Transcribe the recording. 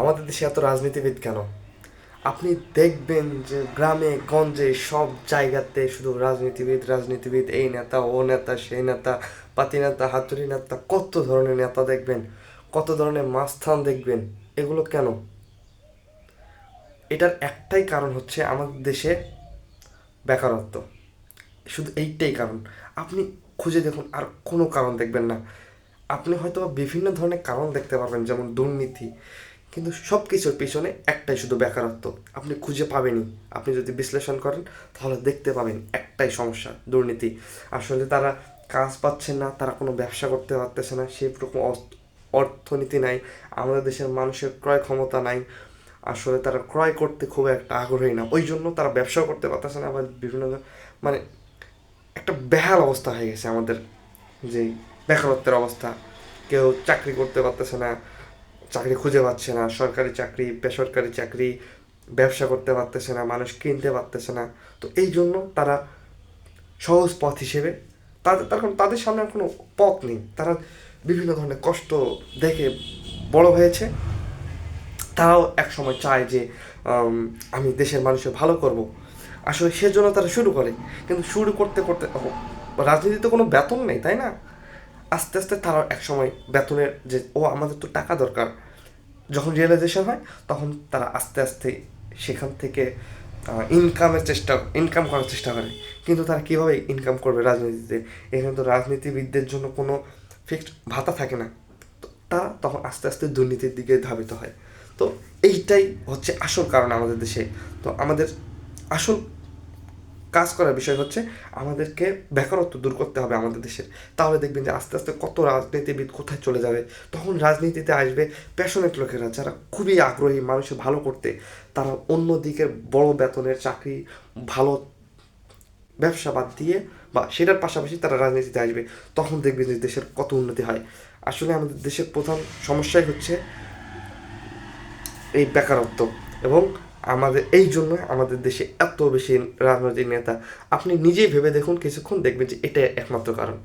আমাদের দেশে এত রাজনীতিবিদ কেন? আপনি দেখবেন যে গ্রামে গঞ্জে সব জায়গাতে শুধু রাজনীতিবিদ রাজনীতিবিদ, এই নেতা ও নেতা সেই নেতা, পাতি নেতা হাতুড়ি নেতা, কত ধরনের নেতা দেখবেন, কত ধরনের মাস্তান দেখবেন। এগুলো কেন? এটার একটাই কারণ হচ্ছে আমাদের দেশে বেকারত্ব। শুধু এইটাই কারণ। আপনি খুঁজে দেখুন, আর কোনো কারণ দেখবেন না। আপনি হয়তো বিভিন্ন ধরনের কারণ দেখতে পাবেন, যেমন দুর্নীতি, কিন্তু সব কিছুর পিছনে একটাই শুধু বেকারত্ব। আপনি খুঁজে পাবেনই। আপনি যদি বিশ্লেষণ করেন তাহলে দেখতে পাবেন একটাই সমস্যা, দুর্নীতি। আসলে তারা কাজ পাচ্ছে না, তারা কোনো ব্যবসা করতে পারতেছে না, সেই রকম অর্থনীতি নাই, আমাদের দেশের মানুষের ক্রয় ক্ষমতা নাই। আসলে তারা ক্রয় করতে খুব একটা আগ্রহী না, ওই জন্য তারা ব্যবসাও করতে পারতেছে না। আবার বিভিন্ন মানে একটা বেহাল অবস্থা হয়ে গেছে আমাদের, যে বেকারত্বের অবস্থা। কেউ চাকরি করতে পারতেছে না, চাকরি খুঁজে পাচ্ছে না, সরকারি চাকরি বেসরকারি চাকরি, ব্যবসা করতে পারতেছে না, মানুষ কিনতে পারতেছে না। তো এই জন্য তারা সহজ পথ হিসেবে, তার কারণ তাদের সামনে আর কোনো পথ নেই। তারা বিভিন্ন ধরনের কষ্ট দেখে বড় হয়েছে। তারাও এক সময় চায় যে আমি দেশের মানুষের ভালো করব। আসলে সেজন্য তারা শুরু করে, কিন্তু শুরু করতে করতে রাজনীতিতে কোনো বেতন নেই, তাই না? আস্তে আস্তে তারা এক সময় বেতনের যে আমাদের তো টাকা দরকার, যখন রিয়েলাইজেশন হয় তখন তারা আস্তে আস্তে সেখান থেকে ইনকাম করার চেষ্টা করে। কিন্তু তারা কীভাবে ইনকাম করবে রাজনীতিতে? এখানে তো রাজনীতিবিদদের জন্য কোনো ফিক্সড ভাতা থাকে না। তো তারা তখন আস্তে আস্তে দুর্নীতির দিকে ধাবিত হয়। তো এইটাই হচ্ছে আসল কারণ আমাদের দেশে। তো আমাদের আসল কাজ করার বিষয় হচ্ছে আমাদেরকে বেকারত্ব দূর করতে হবে আমাদের দেশের। তাহলে দেখবেন যে আস্তে আস্তে কত রাজনীতিবিদ কোথায় চলে যাবে। তখন রাজনীতিতে আসবে প্যাশনেট লোকেরা, যারা খুবই আগ্রহী মানুষের ভালো করতে। তারা অন্য দিকের বড় বেতনের চাকরি, ভালো ব্যবসা বাদ দিয়ে বা সেটার পাশাপাশি তারা রাজনীতিতে আসবে। তখন দেখবেন যে দেশের কত উন্নতি হয়। আসলে আমাদের দেশের প্রধান সমস্যাই হচ্ছে এই বেকারত্ব। এবং আমাদের এই জন্য আমাদের দেশে এত বেশি রাজনৈতিক নেতা। আপনি নিজেই ভেবে দেখুন কিছুক্ষণ, দেখবেন যে এটাই একমাত্র কারণ।